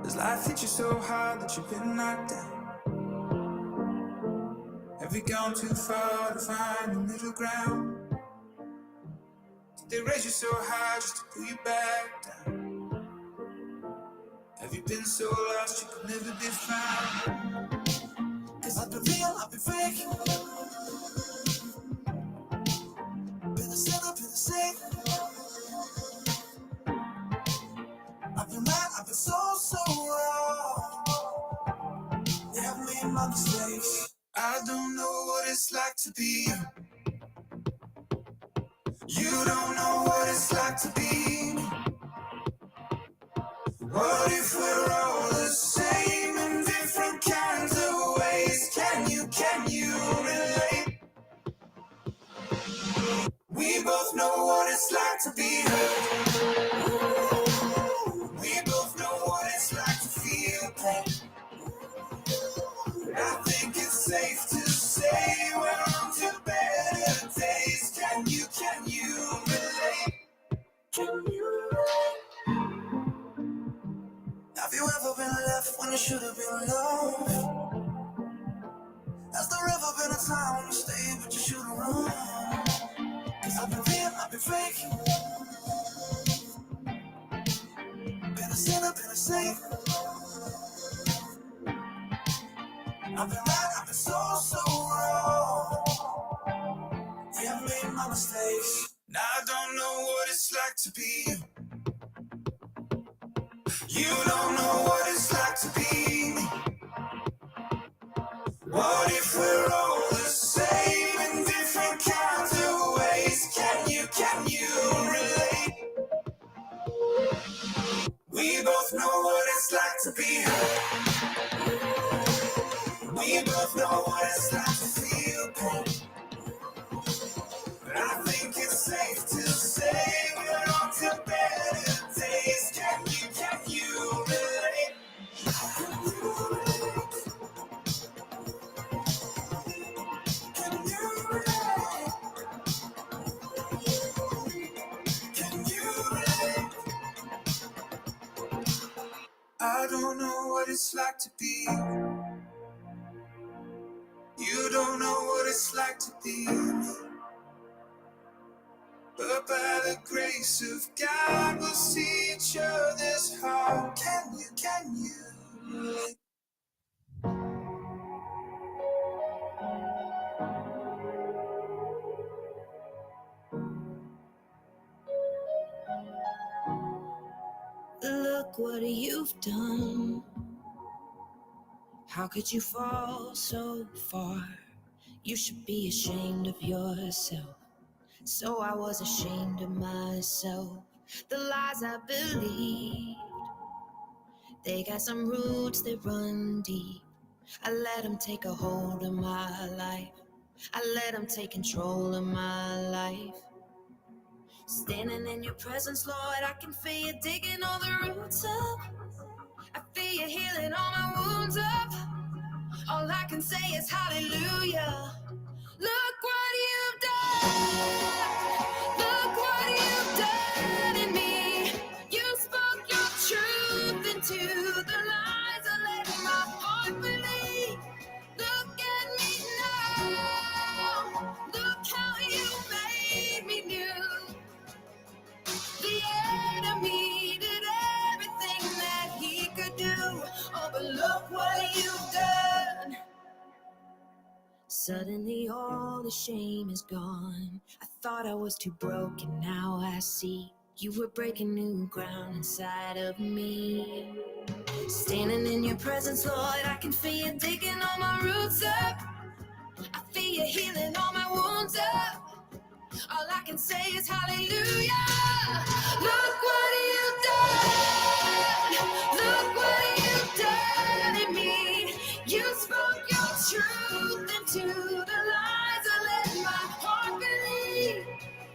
Does life hit you so hard that you've been knocked down? Have you gone too far to find the middle ground? Did they raise you so high just to pull you back down? Have you been so lost you could never be found? Cause I've been real, I've been fake. Been a sinner, been a saint. I've been right, I've been so wrong. Yeah, I've made my mistakes. I don't know what it's like to be you. You don't know what it's like to be me. What if we're all the same in different kinds of ways? Can you relate? We both know what it's like to be hurt. We both know what it's like to feel pain. I think it's safe to say we're on to better days. Can you relate? Can you relate? Have you ever been left when you should have been loved? Has there ever been a time when you stayed but you should have run? Cause I've been real, I've been fake. Been a sinner, been a saint. I've been right, I've been so wrong. Yeah, I've made my mistakes. Now I don't know what it's like to be you. You don't know what it's like to be me. What if we're all the same in different kinds of ways? Can you relate? We both know what it's like to be hurt. We both know what it's like to feel pain. But I think it's safe to say we're on to better days. Can you relate? Can you relate? Can you relate? Can you relate? I don't know what it's like to be you. You don't know what it's like to be me. But by the grace of God, we'll see each other's heart. Can you relate? Look what you've done. How could you fall so far? You should be ashamed of yourself. So I was ashamed of myself. The lies I believed, they got some roots that run deep. I let them take a hold of my life. I let them take control of my life. Standing in your presence, Lord, I can feel you digging all the roots up. I feel you healing all my wounds up. All I can say is hallelujah. Look what you've done. Look what you've done in me. You spoke your truth into the lies I let my heart believe. Look at me now. Look how you made me new. The enemy did everything that he could do. Oh, but look what you've done. Suddenly all the shame is gone. I thought I was too broken, now I see you were breaking new ground inside of me. Standing in your presence, Lord, I can feel you digging all my roots up. I feel you healing all my wounds up. All I can say is hallelujah. Look what you've done. Look what you've done in me. You spoke your truth into the lies I let my heart believe.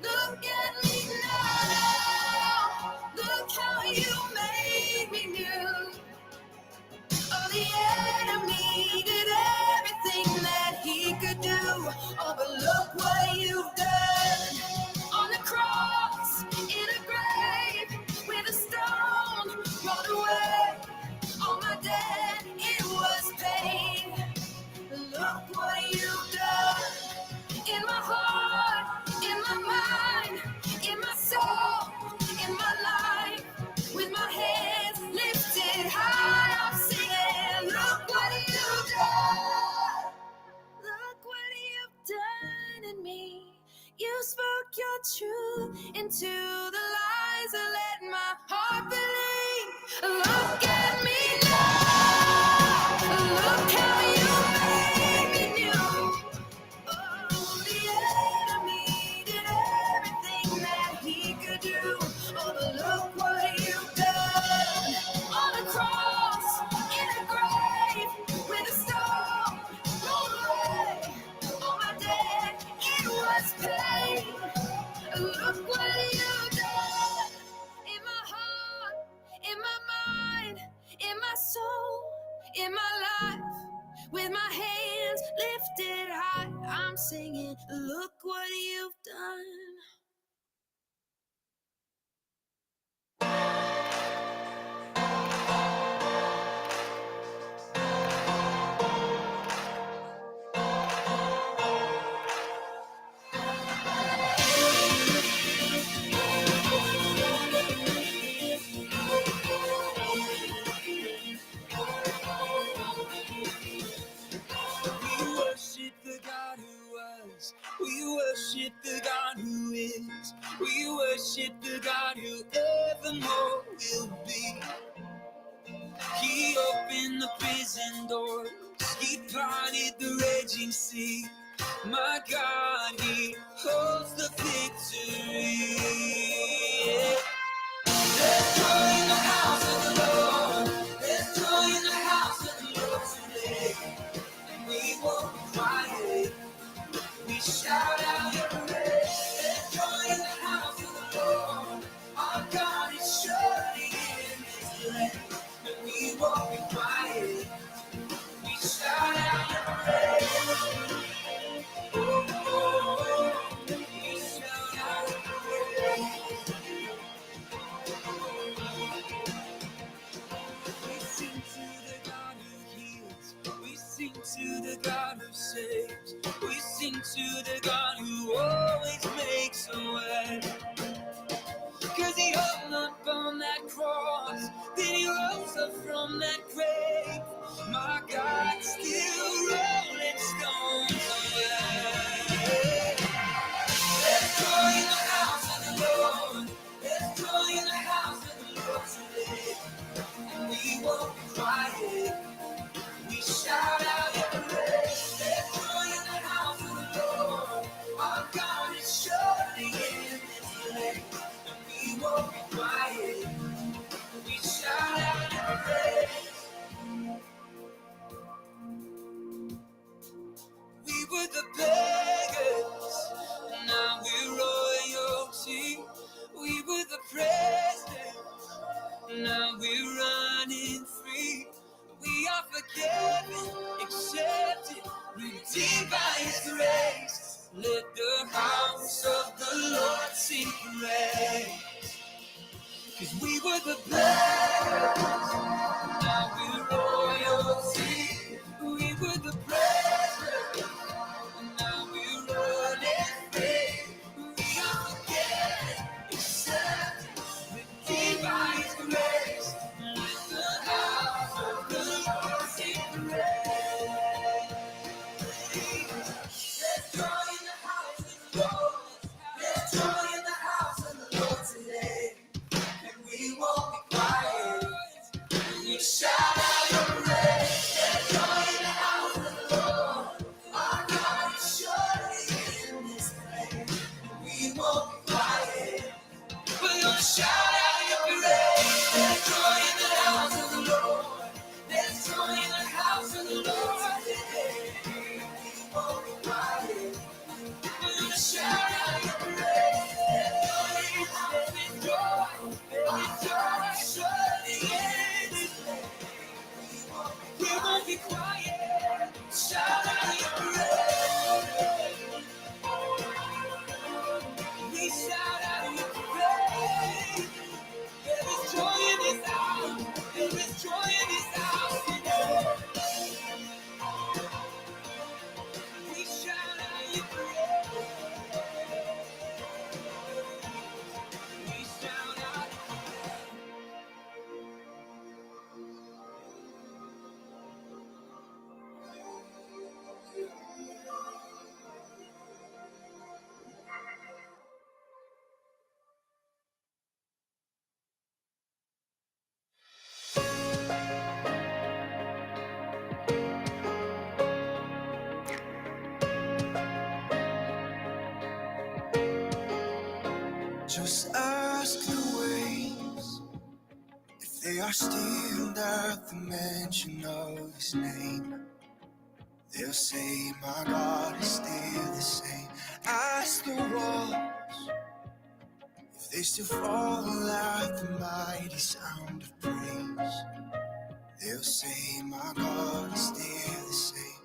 Look at me now. Look how you made me new. Oh, the enemy did everything that he could do. Oh, but look what you've done. On the cross, in a grave, in my life. With my hands lifted high, I'm singing, look what you've done. We worship the God who was. We worship the God who is. We worship the God who evermore will be. He opened the prison doors. He parted the raging sea. My God, He holds the victory. Yeah. There's joy in the house of the Lord. There's joy in the house of the Lord today. And we won't be quiet. We shout out your praise. There's joy in the house of the Lord. Our God is surely in this place. And we won't be quiet. We shout out your praise. Oh, oh, oh. We shout out your praise. We sing to the God who heals. We sing to the God who saves. We sing to the God who always makes a way. Cause He hung up on that cross, then He rose up from that grave. My God, still rolling stones away. There's joy in the house of the Lord. There's joy in the house of the Lord today. And we won't be quiet. We shout out your praise. There's joy in the house of the Lord. Our God is surely in this place. And we won't be quiet. We shout out your praise. We were the beggars, now we're royalty. We were the presidents, now we're running free. We are forgiven, accepted, redeemed by His grace. Let the house of the Lord sing praise. Cause we were the beggars, now we're royalty. We were the presidents, now we're running free. We are forgiven, accepted, redeemed by His grace. Let the house of the Lord sing praise. There's joy in the house of the Lord. There's joy in the house of the Lord today. And we won't be quiet. We shout out your praise. There's joy in the house of the Lord. Our God is surely in this place. We won't be quiet. We're gonna shout out your praise. There's joy in the house of the Lord. There's joy in the house of the Lord today. We won't be quiet. We're gonna shout out your praise. There's joy, there's joy surely in this place. We won't be quiet. Shout out your praise. We shout out your praise. There is joy in this house. There is joy in this house. We shout out your praise. We shout out. Just ask the waves if they are stilled at the mention of His name. They'll say, my God is still the same. Ask the walls if they still fall at the mighty sound of praise. They'll say my God is still the same.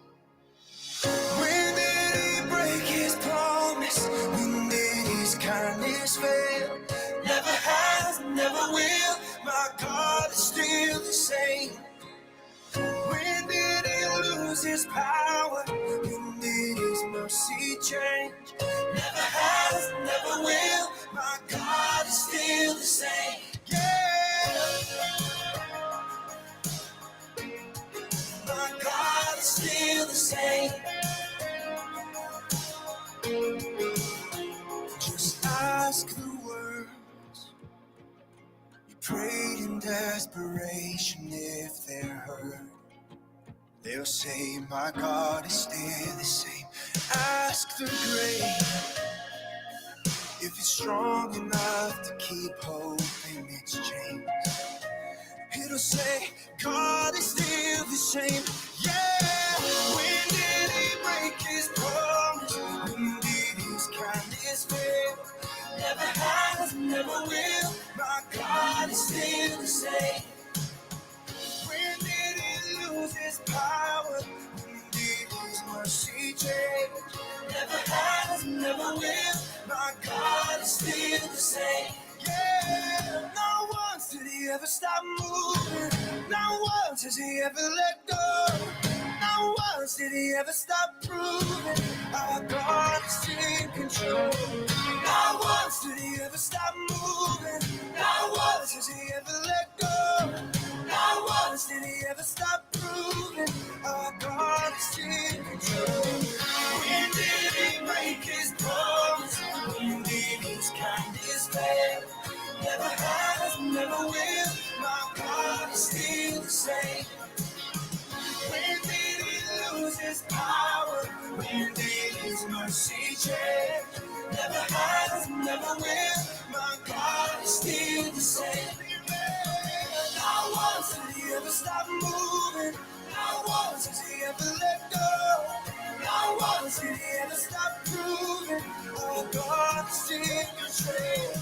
When did he break his promise? When did his kindness fail? Never has, never will. My God is still the same. When did he lose his power? When did his mercy change? Never has, never will. My God is still the same. Yeah. My God is still the same. Just ask the words you prayed in desperation if they're heard. They'll say, my God is still the same. Ask the grave if it's strong enough to keep hoping its chains. It'll say, God is still the same. Yeah. When did he break his promise? When did his kindness fail? Never has, never will. My God is still the same. When did he lose his power? When did his mercy change? Never has, never will. My God is still the same. Yeah, not once did he ever stop moving. Not once has he ever let go. Not once did he ever stop proving our God is in control. Not once did he ever stop moving. Not once has he ever let go. Not once did he ever stop proving our God is in control. When did he break his promise? When did his kindness fail? Never has, never will. My God is still the same. When did he lose his power? When did his mercy change? Never has, never will. My God is still the same. Not once did he ever stop moving. Not once has he ever let go. Not once did he ever stop proving. Oh, God is in control.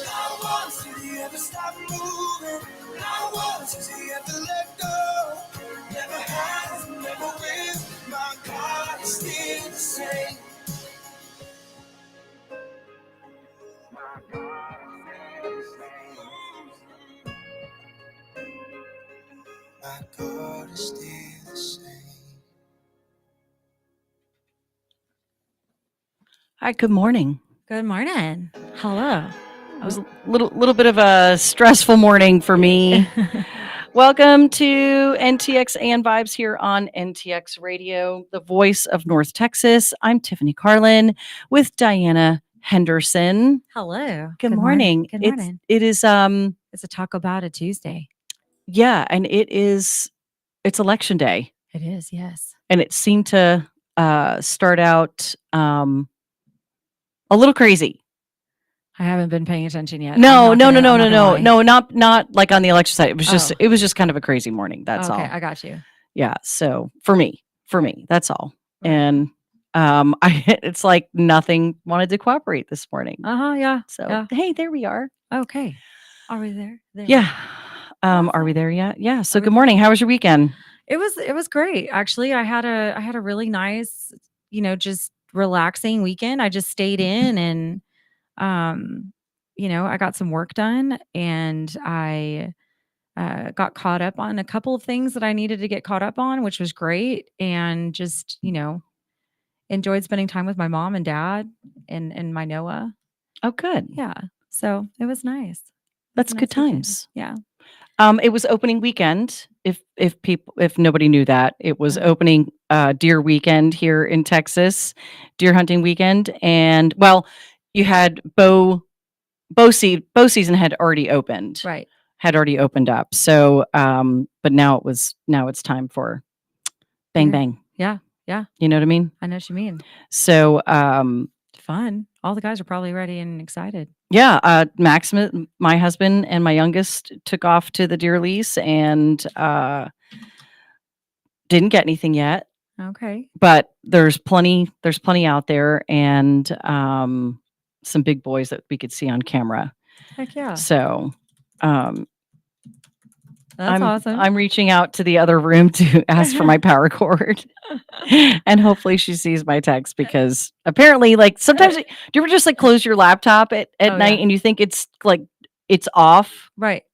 Not once did he ever stop moving. Not once has he ever let go. Never has, never will. My God is still the same. My God is still the same. My God is still the same. Hi, good morning. Good morning. Hello. It was a little bit of a stressful morning for me. Welcome to NTX AM Vibes here on NTX Radio, the voice of North Texas. I'm Tiffany Carlin with Diana Henderson. Hello. Good morning. Good morning. It is It's a Tacoabout a Tuesday. yeah, and it's election day. It is, yes. And it seemed to start out a little crazy. I haven't been paying attention yet. No, not like on the election side. It was just kind of a crazy morning. That's all. Okay, I got you. Yeah. So for me, that's all. Right. And it's like nothing wanted to cooperate this morning. Yeah. So yeah. hey, there we are. Okay. Are we there? Yeah. Are we there yet? Yeah. So good morning. How was your weekend? It was great. Actually, I had a really nice, just relaxing weekend. I just stayed in and I got some work done, and I got caught up on a couple of things that I needed to get caught up on, which was great. And just, enjoyed spending time with my mom and dad and my Noah. Oh, good. Yeah. So it was nice. That's good times. Yeah. It was opening weekend. If nobody knew that, it was opening deer weekend here in Texas, deer hunting weekend, and well, you had bow season had already opened, Right? Had already opened up. So, but now it's time for bang bang. Yeah, yeah. You know what I mean? I know what you mean. So, fun. All the guys are probably ready and excited. Yeah, Maximus, my husband, and my youngest took off to the deer lease and didn't get anything yet. Okay. But there's plenty out there, and some big boys that we could see on camera. Heck yeah. So, That's awesome. I'm reaching out to the other room to ask for my power cord. And hopefully she sees my text, because apparently, like, sometimes do you ever just like close your laptop at night and you think it's like it's off, right?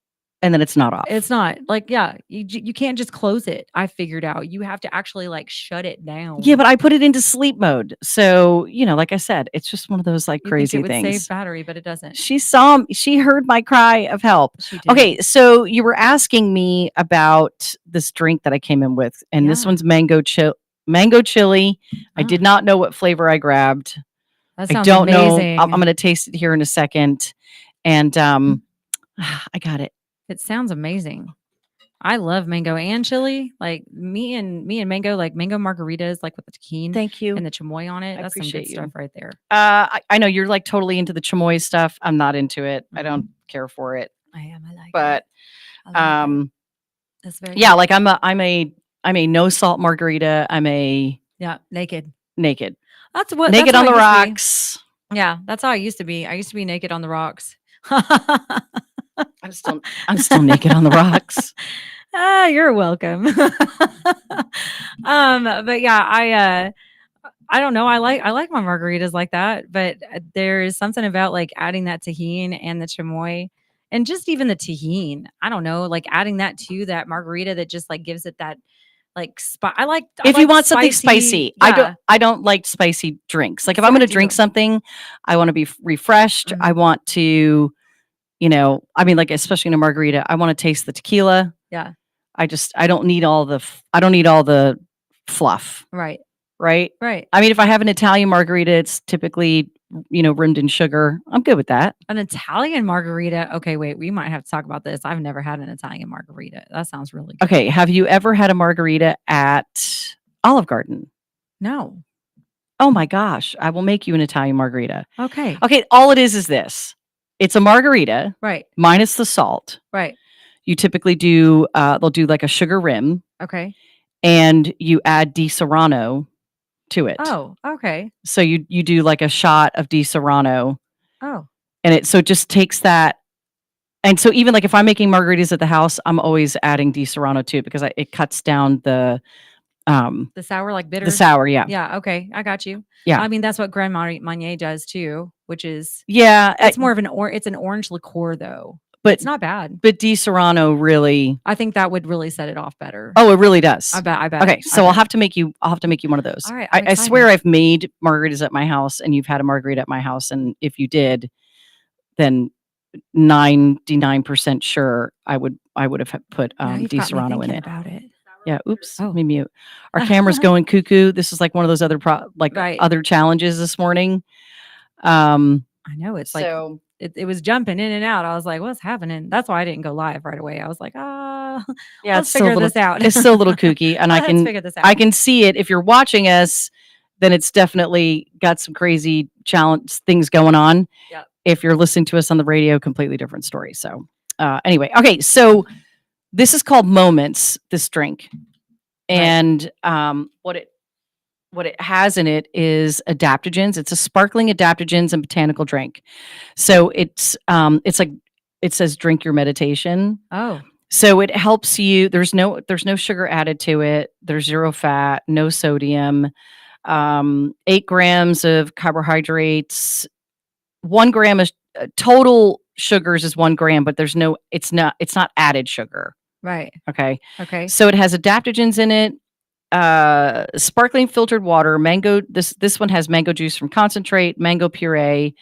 And then it's not off. It's not like, you can't just close it. I figured out you have to actually like shut it down. Yeah, but I put it into sleep mode. So, like I said, it's just one of those like you crazy think it would things. save battery, but it doesn't. She heard my cry of help. She did. Okay, so you were asking me about this drink that I came in with, and this one's mango chili. I did not know what flavor I grabbed. That sounds I don't amazing. know. I'm going to taste it here in a second. And I got it. It sounds amazing. I love mango and chili. Like me and mango, like mango margaritas, like with the tahini. Thank you. And the chamoy on it. I That's some appreciate good you. stuff right there. I know you're like totally into the chamoy stuff. I'm not into it. I don't care for it. I am. I like but, it. I like it. That's very yeah, good. like I'm a no salt margarita. I'm a naked. That's what naked on the rocks. Yeah, that's how I used to be. I used to be naked on the rocks. I'm still naked on the rocks. You're welcome. But yeah, I don't know. I like my margaritas like that, but there is something about like adding that tahini and the chamoy, and just even the tahini. I don't know, like adding that to that margarita that just like gives it that like if you want something spicy, I don't like spicy drinks. Like if I'm going to drink something, I want to be refreshed. I want to, I mean, like especially in a margarita, I want to taste the tequila. Yeah. I don't need all the fluff. Right. Right. I mean, if I have an Italian margarita, it's typically, rimmed in sugar. I'm good with that. An Italian margarita. Okay, wait, we might have to talk about this. I've never had an Italian margarita. That sounds really good. Okay. Have you ever had a margarita at Olive Garden? No. Oh my gosh. I will make you an Italian margarita. Okay. Okay. All it is this. It's a margarita. Right. Minus the salt. Right. You typically do, they'll do like a sugar rim. Okay. And you add Di Serrano to it. Oh, okay. So you do like a shot of Di Serrano. Oh. And it just takes that. And so even like if I'm making margaritas at the house, I'm always adding Di Serrano to it, because it cuts down the sour, like bitter. The sour, yeah. Yeah, okay. I got you. Yeah. I mean, that's what Grand Marnier does too, which is it's more of it's an orange liqueur though. But it's not bad. But Di Serrano really, I think that would really set it off better. Oh, it really does. I bet. Okay, so I'll have to make you one of those. All right. I swear I've made margaritas at my house, and you've had a margarita at my house, and if you did, then 99% sure I would have put Di Serrano in it. About it. Yeah. Oops. Let me mute. Our camera's going cuckoo. This is like one of those other other challenges this morning. I know, it's like it was jumping in and out. I was like, what's happening? That's why I didn't go live right away. I was like, yeah, let's figure this out. It's still a little kooky, and let's figure this out. I can see it. If you're watching us, then it's definitely got some crazy challenge things going on. Yeah. If you're listening to us on the radio, completely different story. So anyway, okay, so this is called Moments, this drink. And what it has in it is adaptogens. It's a sparkling adaptogens and botanical drink. So it's like, it says drink your meditation. Oh. So it helps you. There's no sugar added to it. There's 0 fat, no sodium, 8 grams of carbohydrates, 1 gram of total sugars is 1 gram, but it's not added sugar. Right. Okay. Okay. So it has adaptogens in it. Sparkling filtered water, mango. This one has mango juice from concentrate, mango puree,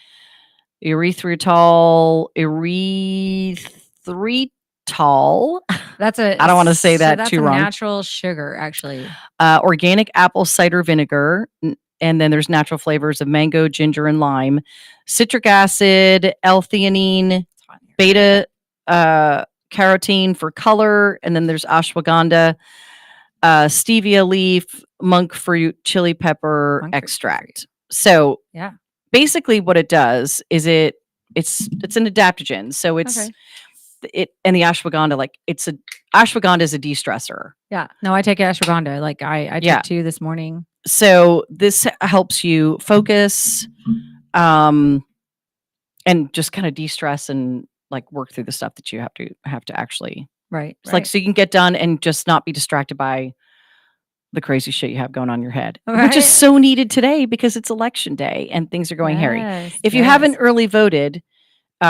erythritol. That's I don't want to say that too wrong. Natural sugar, actually. Organic apple cider vinegar, and then there's natural flavors of mango, ginger, and lime. Citric acid, L-theanine, beta carotene for color, and then there's ashwagandha, stevia leaf, monk fruit, chili pepper extract. So yeah, basically what it does is it's an adaptogen. So it's and the ashwagandha, like ashwagandha is a de-stressor. Yeah. No, I take ashwagandha. Like I took 2 this morning. So this helps you focus, and just kind of de-stress and like work through the stuff that you have to actually Right. It's like, so you can get done and just not be distracted by the crazy shit you have going on in your head, which is Right. so needed today because it's election day and things are going hairy. Yes, If you haven't yes. early voted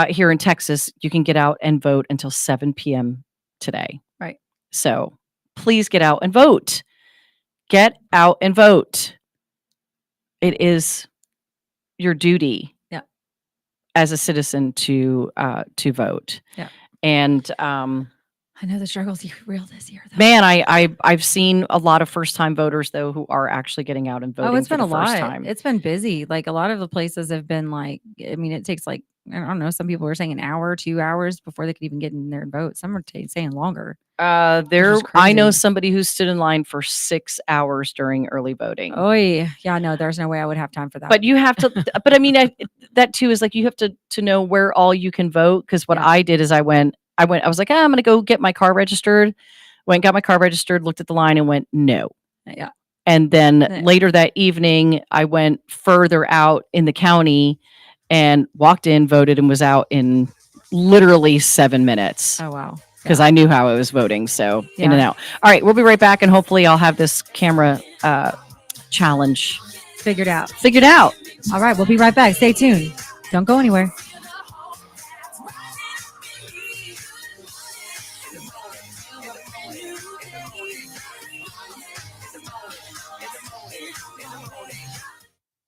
here in Texas, you can get out and vote until 7 p.m. today. Right. So please get out and vote. Get out and vote. It is your duty as a citizen to vote. Yeah. And I know the struggle's real this year, though. man, I've seen a lot of first time voters though who are actually getting out and voting. Oh, it's for been the a first lot. time. It's been busy. Like a lot of the places have been like, I mean, it takes like, I don't know, some people are saying an hour, 2 hours before they could even get in there and vote. Some are saying longer. I know crazy. somebody who stood in line for 6 hours during early voting. Oh yeah, no, there's no way I would have time for that. But you have to. But I mean, that too is like you have to know where all you can vote. Because what I did is I was like, I'm going to go get my car registered. Went, got my car registered, looked at the line, and went no. Yeah. And then later that evening, I went further out in the county and walked in, voted, and was out in literally 7 minutes. Oh wow. Because I knew how I was voting, so in and out. All right, we'll be right back, and hopefully I'll have this camera challenge figured out. All right, we'll be right back. Stay tuned. Don't go anywhere.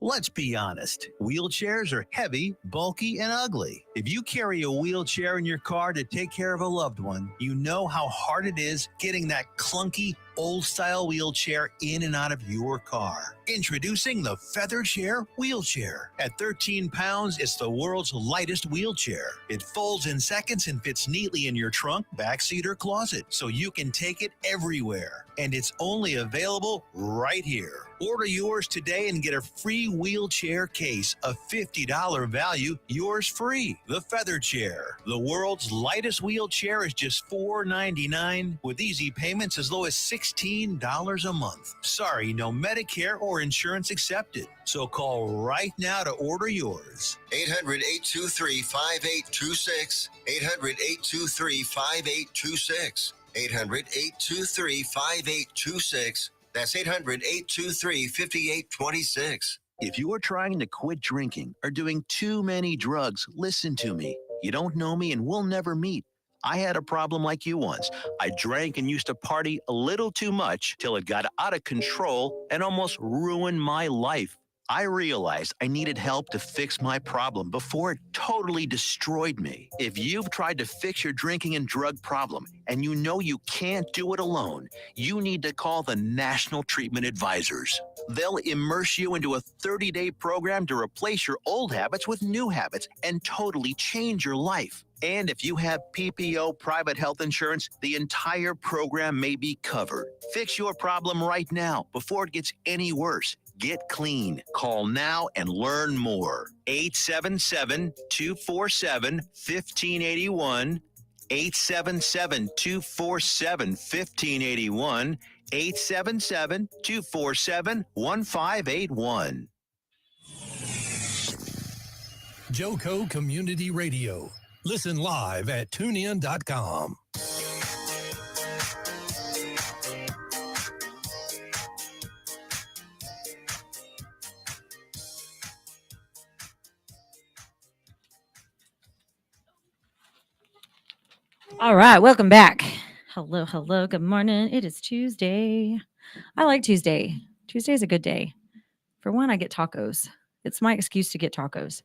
Let's be honest, wheelchairs are heavy, bulky, and ugly. If you carry a wheelchair in your car to take care of a loved one, you know how hard it is getting that clunky, old-style wheelchair in and out of your car. Introducing the Feather Chair Wheelchair. At 13 pounds, it's the world's lightest wheelchair. It folds in seconds and fits neatly in your trunk, backseat, or closet, so you can take it everywhere. And it's only available right here. Order yours today and get a free wheelchair case, a $50 value, yours free. The Feather Chair, the world's lightest wheelchair, is just $4.99 with easy payments as low as $16 a month. Sorry, no Medicare or insurance accepted. So call right now to order yours. 800-823-5826. 800-823-5826. 800-823-5826. That's 800-823-5826. If you are trying to quit drinking or doing too many drugs, listen to me. You don't know me and we'll never meet. I had a problem like you once. I drank and used to party a little too much till it got out of control and almost ruined my life. I realized I needed help to fix my problem before it totally destroyed me. If you've tried to fix your drinking and drug problem and you know you can't do it alone, you need to call the National Treatment Advisors. They'll immerse you into a 30-day program to replace your old habits with new habits and totally change your life. And if you have PPO private health insurance, the entire program may be covered. Fix your problem right now before it gets any worse. Get clean. Call now and learn more. 877-247-1581. 877-247-1581. 877-247-1581. Joco Community Radio. Listen live at tunein.com. All right, welcome back. Hello, good morning. It is Tuesday. I like Tuesday. Tuesday is a good day. For one, I get tacos. It's my excuse to get tacos.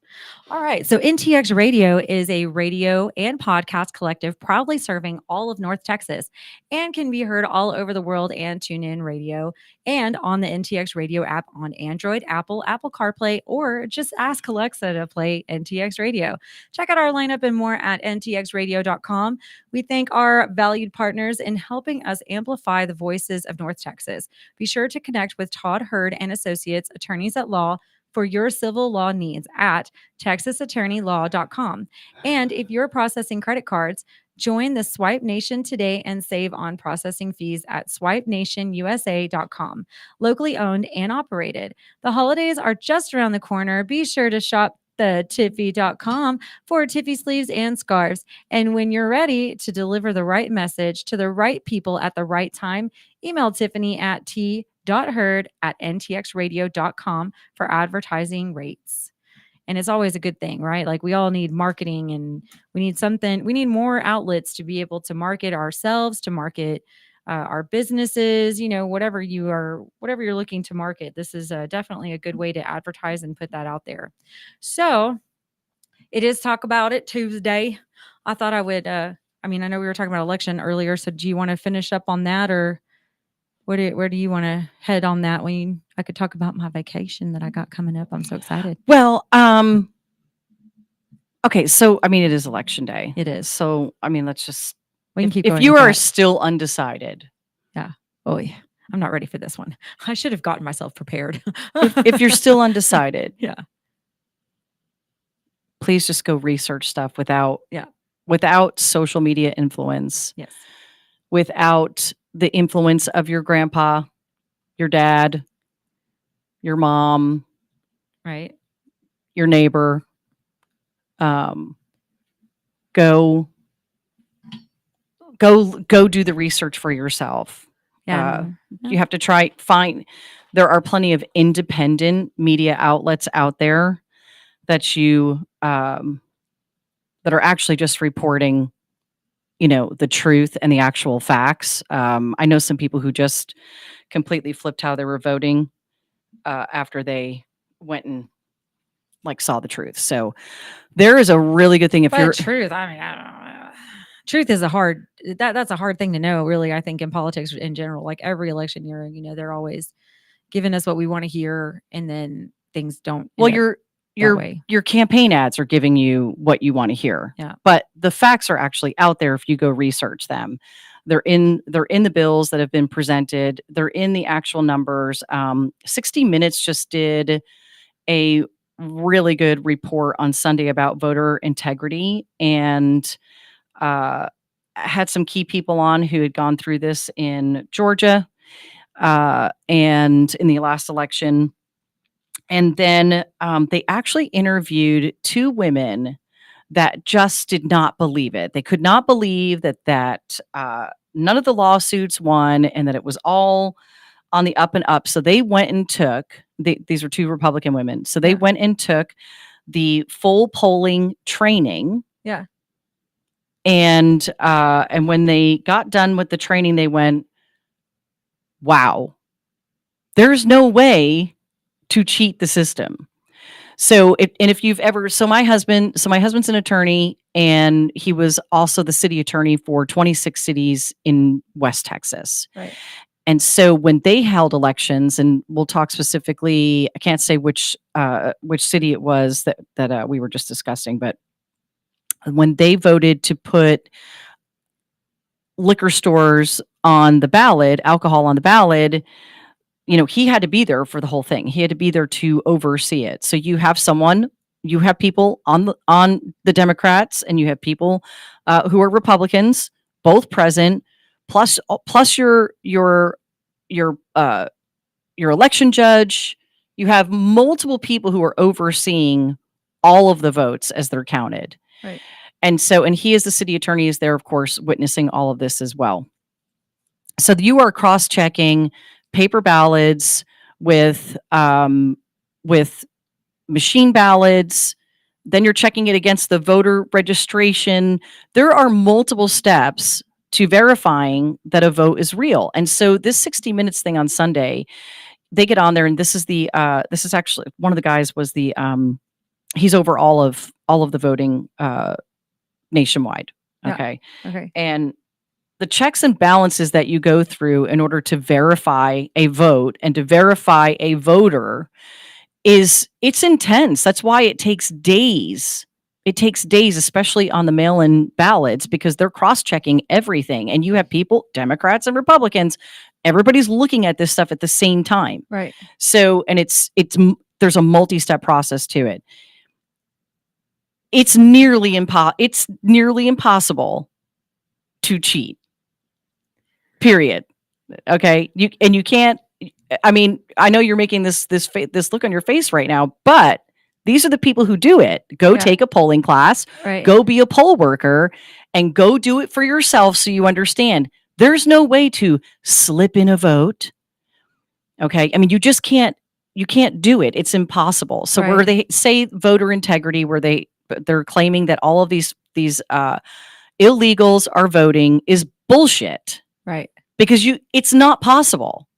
All right. So NTX Radio is a radio and podcast collective proudly serving all of North Texas and can be heard all over the world and tune in radio and on the NTX Radio app on Android, Apple CarPlay, or just ask Alexa to play NTX Radio. Check out our lineup and more at ntxradio.com. We thank our valued partners in helping us amplify the voices of North Texas. Be sure to connect with Todd Hurd and Associates, attorneys at law, for your civil law needs at texasattorneylaw.com. And if you're processing credit cards, join the Swipe Nation today and save on processing fees at swipenationusa.com. Locally owned and operated. The holidays are just around the corner. Be sure to shop thetiffy.com for Tiffy sleeves and scarves. And when you're ready to deliver the right message to the right people at the right time, email Tiffany at t.herd@ntxradio.com for advertising rates. And it's always a good thing, right? Like we all need marketing, and we need more outlets to be able to market ourselves, to market our businesses, whatever you're looking to market. This is definitely a good way to advertise and put that out there. So it is Talk About It Tuesday. I thought I would, I know we were talking about election earlier. So do you want to finish up on that, or where do you want to head on that? I could talk about my vacation that I got coming up. I'm so excited. Well, okay. So, it is election day. It is. So, let's just, we can keep going if you with are that. still undecided. Yeah. Oh, yeah. I'm not ready for this one. I should have gotten myself prepared. if you're still undecided. Yeah. Please just go research stuff without social media influence. Yes. Without the influence of your grandpa, your dad, your mom, right? Your neighbor. Go do the research for yourself. Yeah. You have to there are plenty of independent media outlets out there that you that are actually just reporting, the truth and the actual facts. I know some people who just completely flipped how they were voting after they went and saw the truth. So there is a really good thing if you're truth. I don't know. Truth is that's a hard thing to know, really. I think in politics in general, like every election year, they're always giving us what we want to hear, and then things don't. Well, your campaign ads are giving you what you want to hear. Yeah. But the facts are actually out there if you go research them. They're in the bills that have been presented. They're in the actual numbers. 60 Minutes just did a really good report on Sunday about voter integrity, and had some key people on who had gone through this in Georgia and in the last election. And then they actually interviewed two women that just did not believe it. They could not believe that none of the lawsuits won and that it was all on the up and up. So they went and took, these were two Republican women. So they went and took the full polling training. Yeah. And when they got done with the training, they went, wow, there's no way to cheat the system. So if you've ever, my husband's an attorney, and he was also the city attorney for 26 cities in West Texas. Right. And so when they held elections, and we'll talk specifically, I can't say which city it was that we were just discussing, but when they voted to put liquor stores on the ballot, alcohol on the ballot, he had to be there for the whole thing. He had to be there to oversee it. So you have people on the Democrats, and you have people who are Republicans, both present, plus your election judge. You have multiple people who are overseeing all of the votes as they're counted. Right. And he is the city attorney, is there, of course, witnessing all of this as well. So you are cross-checking paper ballots with machine ballots. Then you're checking it against the voter registration. There are multiple steps to verifying that a vote is real. And so this 60 Minutes thing on Sunday, they get on there, and this is actually one of the guys was he's over all of the voting nationwide. Okay. Yeah. Okay. And the checks and balances that you go through in order to verify a vote and to verify a voter it's intense. That's why it takes days. It takes days, especially on the mail-in ballots, because they're cross-checking everything. And you have people, Democrats and Republicans, everybody's looking at this stuff at the same time. Right. So, and there's a multi-step process to it. It's nearly impossible to cheat. Period. Okay. You can't. I know you're making this look on your face right now, but These are the people who do it. Go take a polling class, Right. go be a poll worker, and go do it for yourself so you understand. There's no way to slip in a vote. Okay. I mean, you can't do it. It's impossible. So where Right. they say voter integrity, where they're claiming that all of these illegals are voting is bullshit, Right. because it's not possible.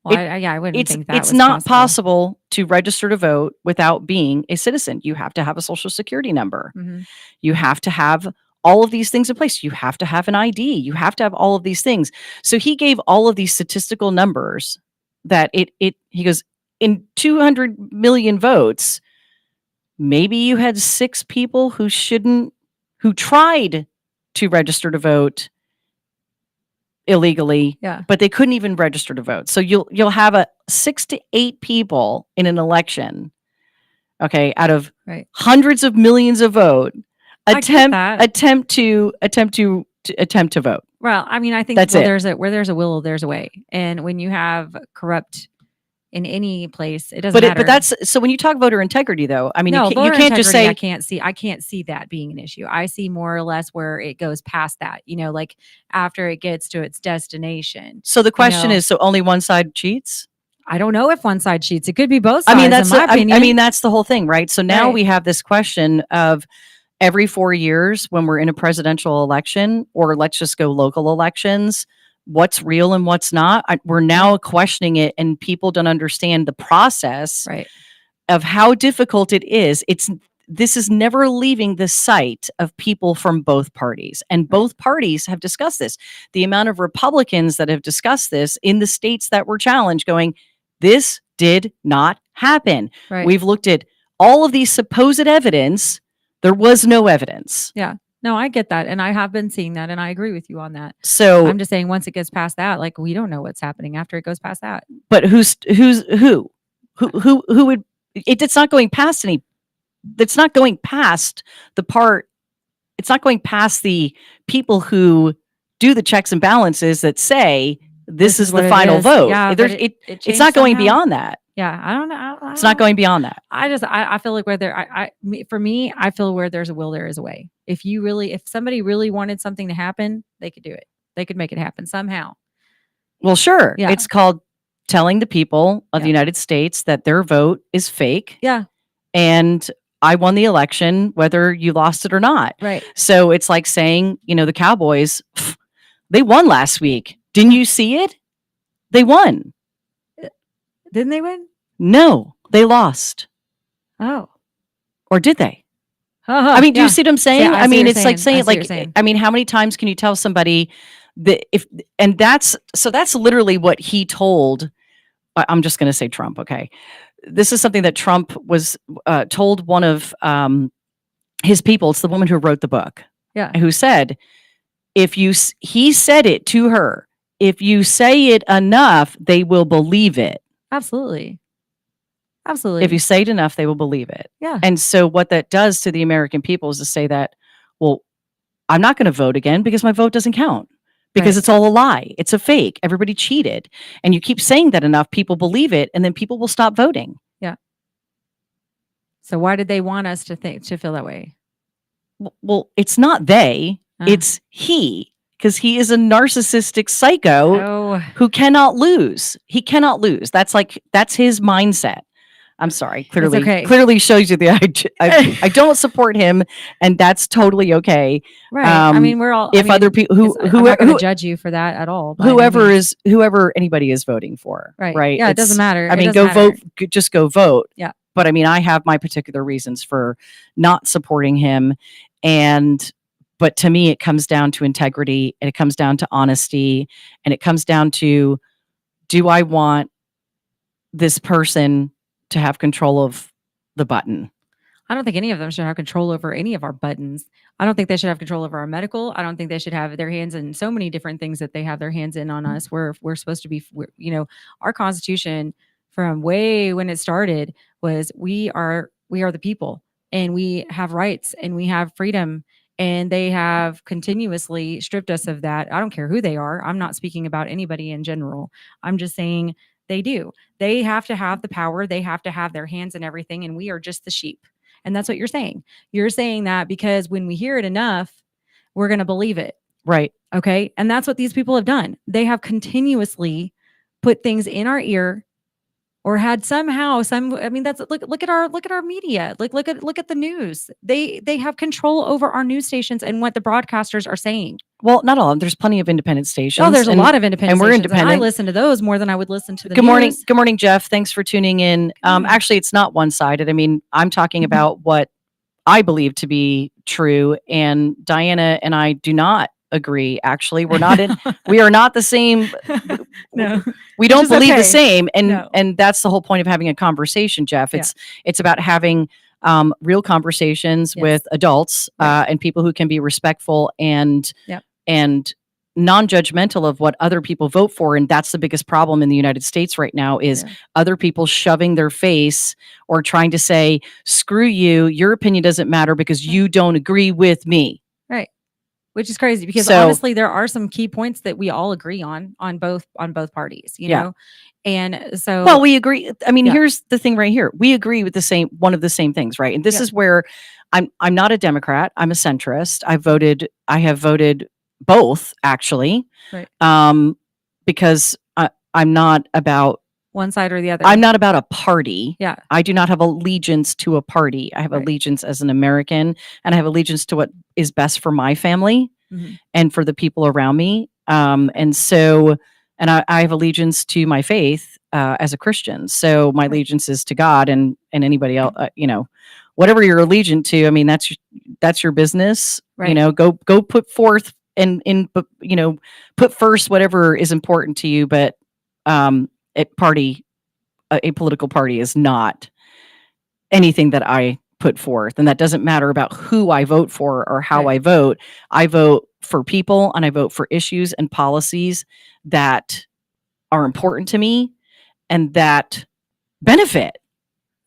Well, I wouldn't think that it's was not possible to register to vote without being a citizen. You have to have a social security number. Mm-hmm. You have to have all of these things in place. You have to have an ID. You have to have all of these things. So he gave all of these statistical numbers that he goes, in 200 million votes, maybe you had 6 people who tried to register to vote illegally, Yeah. but they couldn't even register to vote. So you'll have 6 to 8 people in an election, okay, out of Right. hundreds of millions of vote attempt to vote. Well, I mean, I think That's it. where there's a will, there's a way. And when you have corrupt in any place, it doesn't matter. But that's so when you talk voter integrity, though, I mean, no, you can't just say I can't see that being an issue. I see more or less where it goes past that, like after it gets to its destination. So the question is, so only one side cheats? I don't know if one side cheats. It could be both sides. I mean, that's in my opinion. I mean, that's the whole thing, right? So now we have this question of every 4 years when we're in a presidential election, or let's just go local elections, what's real and what's not. We're now questioning it, and people don't understand the process of how difficult it is. This is never leaving the sight of people from both parties, and both parties have discussed this. The amount of Republicans that have discussed this in the states that were challenged, going, this did not happen. Right. We've looked at all of these supposed evidence. There was no evidence. Yeah. No, I get that. And I have been seeing that. And I agree with you on that. So I'm just saying, once it gets past that, like, we don't know what's happening after it goes past that. But who would, it's not going past it's not going past the part. It's not going past the people who do the checks and balances that say this is the final vote. Yeah, it's not going beyond that. Yeah, I don't know. It's not going beyond that. I feel like for me, I feel where there's a will, there is a way. If somebody really wanted something to happen, they could do it. They could make it happen somehow. Well, sure. Yeah. It's called telling the people of the United States that their vote is fake. Yeah. And I won the election, whether you lost it or not. Right. So it's like saying, the Cowboys, they won last week. Didn't you see it? They won. Didn't they win? No, they lost. Oh. Or did they? Uh-huh. I mean, do you see what I'm saying? Yeah, I mean, it's like saying, I mean, how many times can you tell somebody that that's literally what he told. I'm just going to say Trump. Okay. This is something that Trump was told one of his people. It's the woman who wrote the book. Yeah. Who said, he said it to her, if you say it enough, they will believe it. Absolutely. If you say it enough, they will believe it. Yeah. And so what that does to the American people is to say that, well, I'm not going to vote again because my vote doesn't count, because it's all a lie. It's a fake. Everybody cheated. And you keep saying that enough, people believe it, and then people will stop voting. Yeah. So why did they want us to feel that way? Well, it's not they, it's he. Because he is a narcissistic psycho who cannot lose. He cannot lose. That's his mindset. I'm sorry. Clearly shows you I don't support him, and that's totally okay. Right. I mean, we're all. If other people I'm not going to judge you for that at all. Whoever anybody is voting for. Right. Yeah, it doesn't matter. I mean, vote. Just go vote. Yeah. But I mean, I have my particular reasons for not supporting him, but to me, it comes down to integrity, and it comes down to honesty, and it comes down to, do I want this person to have control of the button? I don't think any of them should have control over any of our buttons. I don't think they should have control over our medical. I don't think they should have their hands in so many different things that they have their hands in on us. We're supposed to be, our Constitution from way when it started was we are the people, and we have rights, and we have freedom. And they have continuously stripped us of that. I don't care who they are. I'm not speaking about anybody in general. I'm just saying They do. They have to have the power. They have to have their hands in everything. And we are just the sheep. And that's what you're saying. You're saying that because when we hear it enough, we're going to believe it. Right. Okay. And that's what these people have done. They have continuously put things in our ear or had somehow I mean, that's look at our media. Look at the news. They have control over our news stations and what the broadcasters are saying. Well, not all. There's plenty of independent stations. Oh, there's a lot of independent and we're stations. independent. And I listen to those more than I would listen to the Good morning. news. Good morning, Jeff. Thanks for tuning in. Actually, it's not one-sided. I mean, I'm talking about what I believe to be true, and Diana and I do not agree. Actually, we are not the same. No. We don't is believe okay. the same. And No. and that's the whole point of having a conversation, Jeff. It's about having real conversations Yes. with adults Right. and people who can be respectful and Yep. and non-judgmental of what other people vote for. And that's the biggest problem in the United States right now is other people shoving their face or trying to say, screw you, your opinion doesn't matter because you don't agree with me. Right. Which is crazy because So- honestly, there are some key points that we all agree on both parties, you know? And so, Well, we agree. I mean, Yeah. here's the thing right here. We agree with one of the same things, right? And this Yeah. is where I'm not a Democrat. I'm a centrist. I have voted both actually. Right. Because I'm not about one side or the other. I'm not about a party. Yeah. I do not have allegiance to a party. I have Right. allegiance as an American, and I have allegiance to what is best for my family Mhm. and for the people around me. And so, and I have allegiance to my faith as a Christian. So my Right. allegiance is to God and anybody else, whatever you're allegiant to. I mean, that's your business. Right. Go put forth and put first whatever is important to you. But a political party is not anything that I put forth. And that doesn't matter about who I vote for or how Right. I vote. I vote for people and I vote for issues and policies that are important to me and that benefit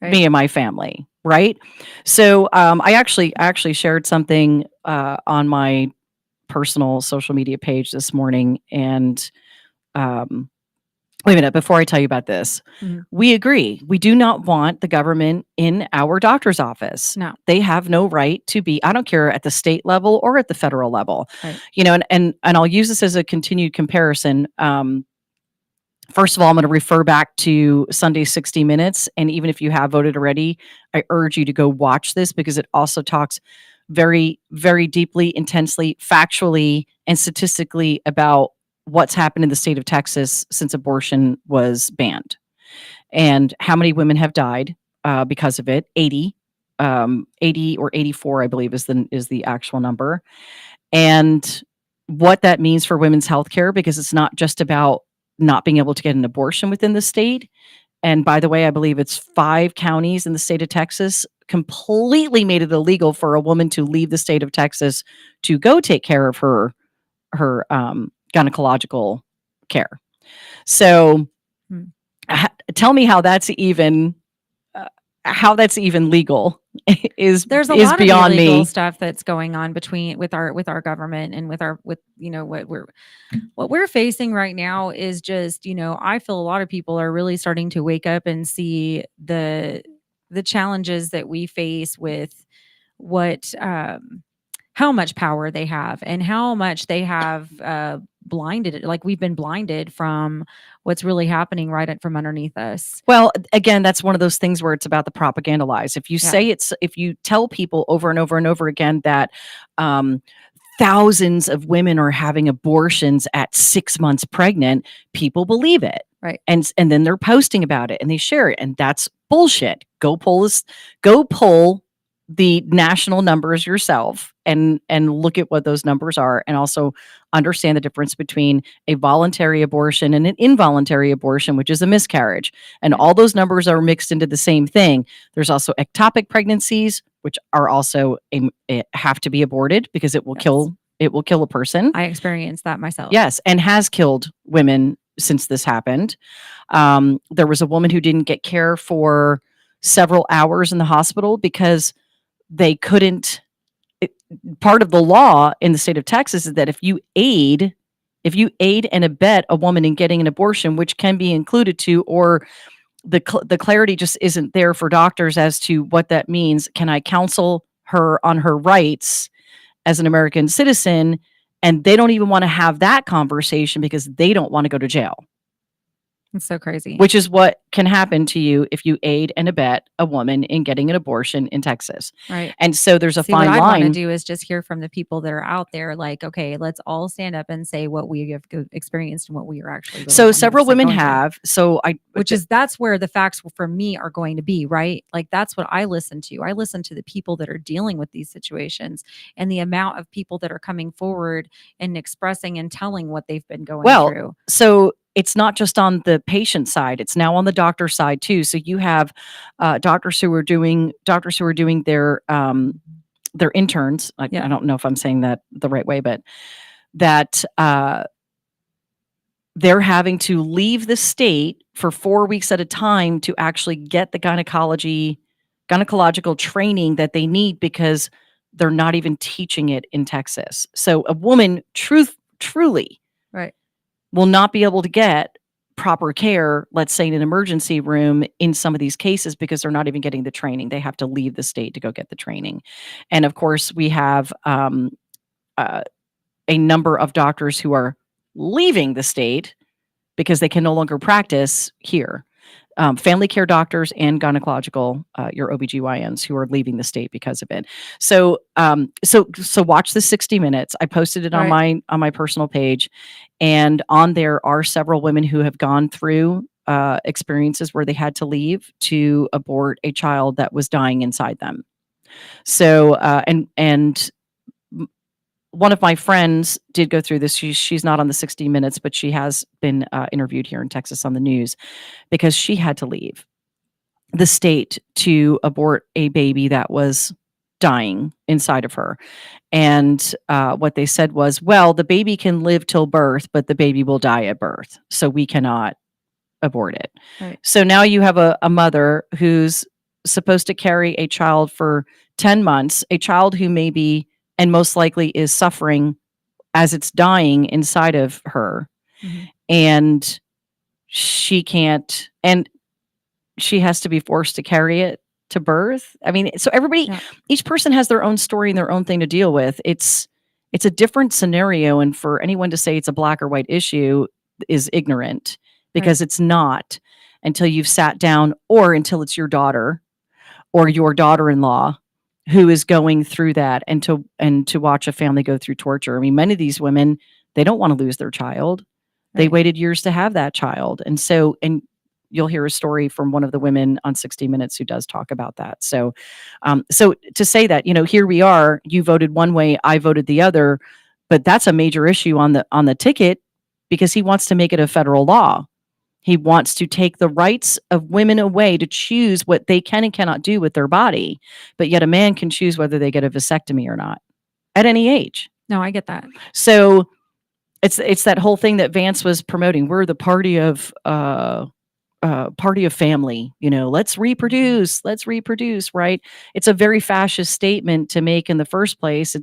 Right. me and my family. Right. So I actually shared something on my personal social media page this morning. And wait a minute, before I tell you about this, Mhm. we agree. We do not want the government in our doctor's office. No. They have no right to be, I don't care at the state level or at the federal level. Right. And I'll use this as a continued comparison. First of all, I'm going to refer back to Sunday's 60 Minutes. And even if you have voted already, I urge you to go watch this because it also talks very, very deeply, intensely, factually, and statistically about what's happened in the state of Texas since abortion was banned and how many women have died because of it. 80 or 84, I believe is the actual number. And what that means for women's health care, because it's not just about not being able to get an abortion within the state. And by the way, I believe it's 5 counties in the state of Texas completely made it illegal for a woman to leave the state of Texas to go take care of her gynecological care. So tell me how that's even legal is There's a is lot beyond of illegal me. stuff that's going on with our government and with what we're facing right now is just, I feel a lot of people are really starting to wake up and see the challenges that we face with what how much power they have and how much they have blinded, like we've been blinded from what's really happening right from underneath us. Well, again, that's one of those things where it's about the propaganda lies. If you if you tell people over and over and over again that thousands of women are having abortions at 6 months pregnant, people believe it. Right. And then they're posting about it and they share it. And that's bullshit. Go pull the national numbers yourself and look at what those numbers are, and also understand the difference between a voluntary abortion and an involuntary abortion, which is a miscarriage. And all those numbers are mixed into the same thing. There's also ectopic pregnancies, which are also have to be aborted because it will kill a person. I experienced that myself. Yes, and has killed women since this happened. There was a woman who didn't get care for several hours in the hospital because they couldn't. Part of the law in the state of Texas is that if you aid If you aid and abet a woman in getting an abortion, which can be included to, or the clarity just isn't there for doctors as to what that means. Can I counsel her on her rights as an American citizen? And they don't even want to have that conversation because they don't want to go to jail. It's so crazy. Which is what can happen to you if you aid and abet a woman in getting an abortion in Texas. Right. And so there's a See, fine what line. I want to do is just hear from the people that are out there, like, okay, let's all stand up and say what we have experienced and what we are actually. So several women have. So that's where the facts for me are going to be, right? Like, that's what I listen to. I listen to the people that are dealing with these situations and the amount of people that are coming forward and expressing and telling what they've been going through. So it's not just on the patient side; it's now on the doctor side too. So you have doctors who are doing their interns. I don't know if I'm saying that the right way, but that they're having to leave the state for 4 weeks at a time to actually get the gynecological training that they need because they're not even teaching it in Texas. So a woman truly right. will not be able to get proper care, let's say in an emergency room in some of these cases, because they're not even getting the training. They have to leave the state to go get the training. And of course, we have a number of doctors who are leaving the state because they can no longer practice here. Family care doctors and gynecological, your OBGYNs who are leaving the state because of it. So watch the 60 Minutes. I posted it on my personal page, and on there are several women who have gone through experiences where they had to leave to abort a child that was dying inside them. So and one of my friends did go through this. She's not on the 60 Minutes, but she has been interviewed here in Texas on the news because she had to leave the state to abort a baby that was dying inside of her. And what they said was, well, the baby can live till birth, but the baby will die at birth. So we cannot abort it. Right. So now you have a mother who's supposed to carry a child for 10 months, a child who may be and most likely is suffering as it's dying inside of her. Mm-hmm. And she can't, and she has to be forced to carry it to birth. I mean, so everybody, each person has their own story and their own thing to deal with. It's a different scenario. And for anyone to say it's a black or white issue is ignorant, because it's not until you've sat down, or until it's your daughter or your daughter-in-law who is going through that, and to watch a family go through torture. I mean, many of these women, they don't want to lose their child. They waited years to have that child. And you'll hear a story from one of the women on 60 Minutes who does talk about that. So, so to say that, here we are, you voted one way, I voted the other, but that's a major issue on the ticket, because he wants to make it a federal law. He wants to take the rights of women away to choose what they can and cannot do with their body. But yet a man can choose whether they get a vasectomy or not at any age. No, I get that. So it's that whole thing that Vance was promoting. We're the party of family, let's reproduce, right? It's a very fascist statement to make in the first place.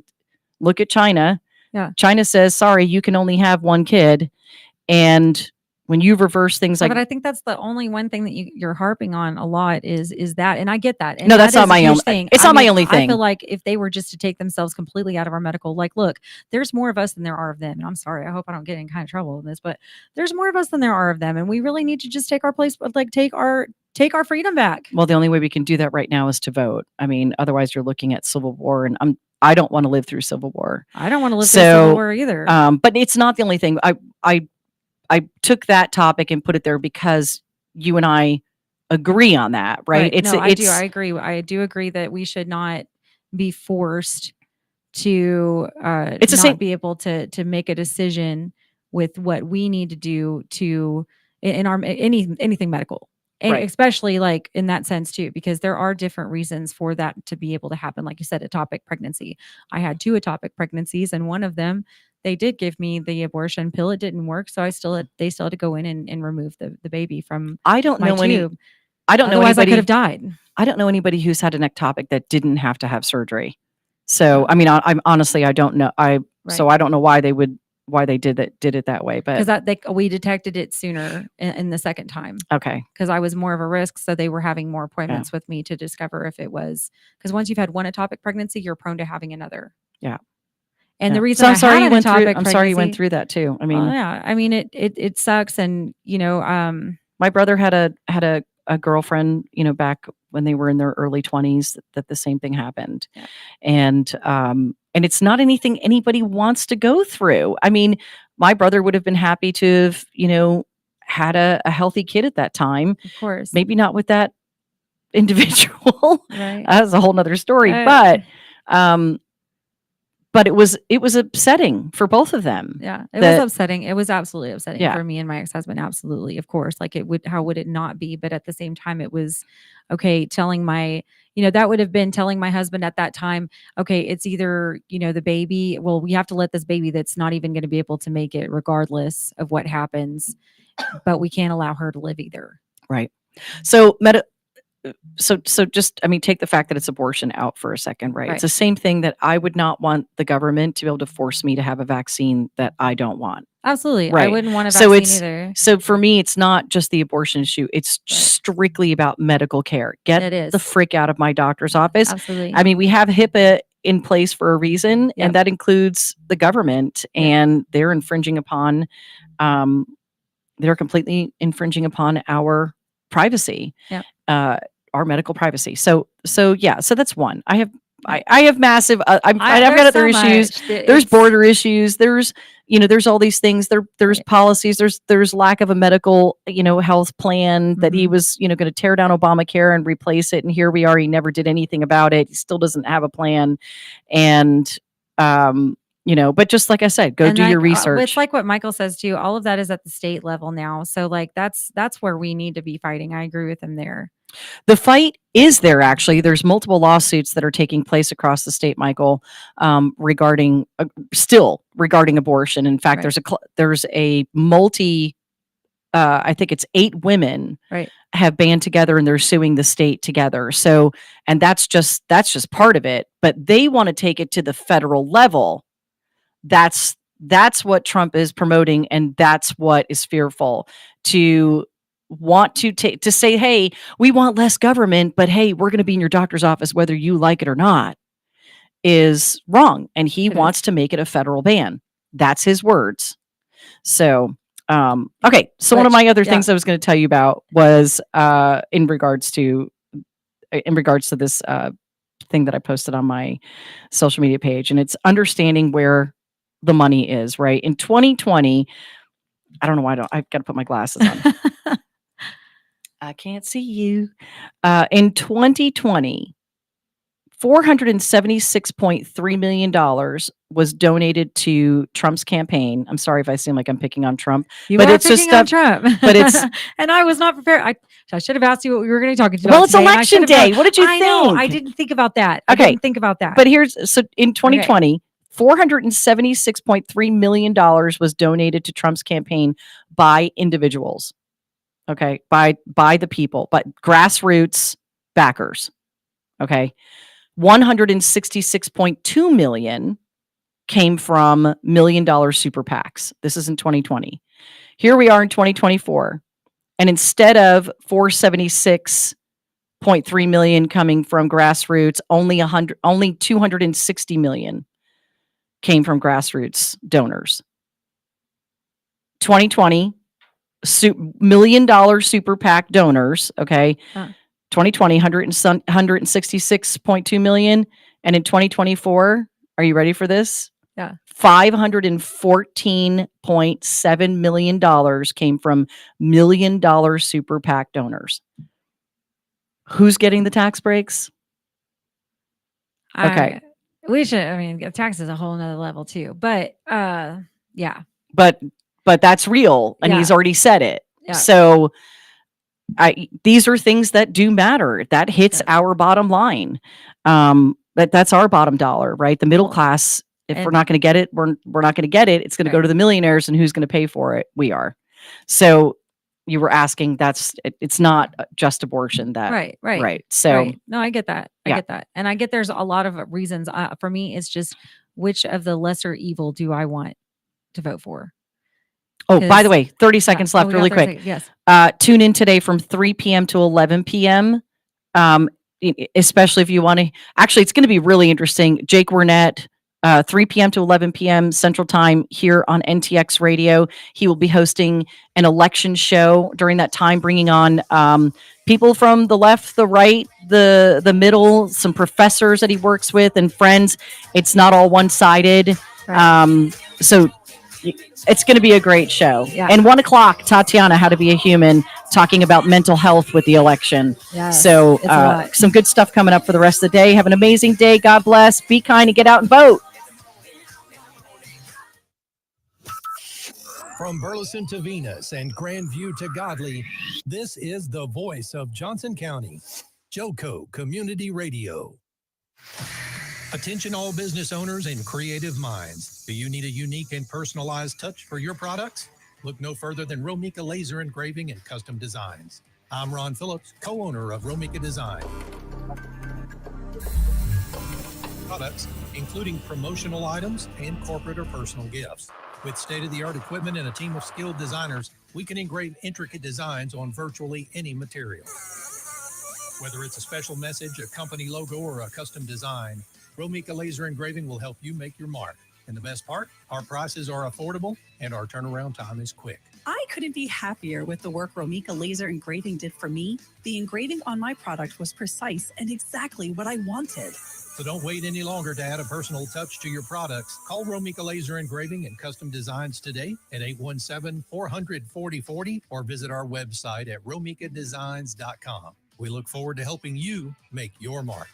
Look at China. Yeah. China says, sorry, you can only have one kid. And when you reverse things like, but I think that's the only one thing that you're harping on a lot is that, and I get that. And no, that's that not my own thing. It's not my only thing. I feel like if they were just to take themselves completely out of our medical, like, look, there's more of us than there are of them. And I'm sorry, I hope I don't get in kind of trouble in this, but there's more of us than there are of them, and we really need to just take our place, like take our freedom back. Well, the only way we can do that right now is to vote. I mean, otherwise you're looking at civil war, and I don't want to live through civil war. I don't want to live through civil war either. But it's not the only thing. I took that topic and put it there because you and I agree on that, right? I do. I agree. I do agree that we should not be forced to be able to make a decision with what we need to do in our anything medical. And especially like in that sense too, because there are different reasons for that to be able to happen. Like you said, ectopic pregnancy. I had 2 ectopic pregnancies, and one of them, they did give me the abortion pill. It didn't work. So they still had to go in and remove the baby from my tube. Otherwise I could have died. I don't know anybody who's had an ectopic that didn't have to have surgery. So, I mean, I'm honestly, I don't know. So I don't know why they would did it that way. But because we detected it sooner in the second time. Okay. Because I was more of a risk, so they were having more appointments with me to discover if it was, because once you've had one ectopic pregnancy, you're prone to having another. Yeah. And the reason so I'm sorry you went through that too. I mean, yeah, I mean it sucks, and my brother had a girlfriend, back when they were in their early 20s, that the same thing happened. Yeah. And it's not anything anybody wants to go through. I mean, my brother would have been happy to have, had a healthy kid at that time. Of course. Maybe not with that individual. Right. That's a whole nother story. But it was upsetting for both of them. Yeah, it was upsetting. It was absolutely upsetting for me and my ex-husband. Absolutely, of course. Like how would it not be? But at the same time, it was okay. Telling that would have been telling my husband at that time, okay, it's either, the baby, well, we have to let this baby that's not even going to be able to make it regardless of what happens, but we can't allow her to live either. Right. So just, take the fact that it's abortion out for a second, right? It's the same thing that I would not want the government to be able to force me to have a vaccine that I don't want. Absolutely. Right. I wouldn't want a vaccine either. So for me, it's not just the abortion issue. It's strictly about medical care. Get the frick out of my doctor's office. Absolutely. I mean, we have HIPAA in place for a reason, and that includes the government, and they're infringing upon, they're completely infringing upon our privacy. Yep. Our medical privacy. So that's one. I have massive. I've got other issues. There's border issues. There's all these things. There's policies. There's lack of a medical health plan that he was going to tear down Obamacare and replace it. And here we are. He never did anything about it. He still doesn't have a plan. And but just like I said, go do your research. It's like what Michael says too. All of that is at the state level now. So like that's where we need to be fighting. I agree with him there. The fight is there, actually. There's multiple lawsuits that are taking place across the state, Michael, regarding abortion. In fact, there's a multi, I think it's 8 women have band together, and they're suing the state together. So, and that's just part of it, but they want to take it to the federal level. That's what Trump is promoting, and that's what is fearful, to want to say, hey, we want less government, but hey, we're going to be in your doctor's office whether you like it or not, is wrong. And he wants to make it a federal ban. That's his words. So, okay. So one of my other things I was going to tell you about was in regards to this thing that I posted on my social media page, and it's understanding where the money is, right? In 2020, I don't know why I've got to put my glasses on. I can't see you. In 2020, $476.3 million was donated to Trump's campaign. I'm sorry if I seem like I'm picking on Trump. But it's just on Trump. But it's and I was not prepared. I should have asked you what we were going to talk about. Well, it's election day. What did you think? I know. I didn't think about that. Okay. I didn't think about that. But in 2020, $476.3 million was donated to Trump's campaign by individuals. Okay. By the people, but grassroots backers. Okay. 166.2 million came from $1 million super PACs. This is in 2020. Here we are in 2024. And instead of 476.3 million coming from grassroots, only 260 million came from grassroots donors. 2020, $1 million super PAC donors. Okay. 2020, 166.2 million. And in 2024, are you ready for this? Yeah. $514.7 million came from $1 million super PAC donors. Who's getting the tax breaks? Okay. We should, tax is a whole nother level too, but, yeah. But that's real. And he's already said it. Yeah. So these are things that do matter. That hits our bottom line. That's our bottom dollar, right? The middle class, if we're not going to get it, we're not going to get it. It's going to go to the millionaires, and who's going to pay for it? We are. So you were asking, it's not just abortion that. Right. So no, I get that. I get that. And I get there's a lot of reasons. For me, it's just which of the lesser evil do I want to vote for. Oh, by the way, 30 Yeah. seconds Oh, left, we got really 30 quick. seconds. Yes. Tune in today from 3 p.m. to 11 p.m. Especially if you want to. Actually, it's going to be really interesting. Jake Wernett, 3 p.m. to 11 p.m. Central Time here on NTX Radio. He will be hosting an election show during that time, bringing on people from the left, the right, the middle, some professors that he works with, and friends. It's not all one-sided. Right. So it's going to be a great show. Yeah. And 1 o'clock, Tatiana, How to Be a Human, talking about mental health with the election. Yes, So it's a lot. some good stuff coming up for the rest of the day. Have an amazing day. God bless. Be kind and get out and vote. From Burleson to Venus and Grandview to Godley, this is the voice of Johnson County, Joco Community Radio. Attention all business owners and creative minds. Do you need a unique and personalized touch for your products? Look no further than Romika Laser Engraving and Custom Designs. I'm Ron Phillips, co-owner of Romika Design. Products, including promotional items and corporate or personal gifts. With state-of-the-art equipment and a team of skilled designers, we can engrave intricate designs on virtually any material. Whether it's a special message, a company logo, or a custom design, Romika Laser Engraving will help you make your mark. And the best part, our prices are affordable and our turnaround time is quick. I couldn't be happier with the work Romika Laser Engraving did for me. The engraving on my product was precise and exactly what I wanted. So don't wait any longer to add a personal touch to your products. Call Romika Laser Engraving and Custom Designs today at 817-400-4040 or visit our website at romikadesigns.com. We look forward to helping you make your mark.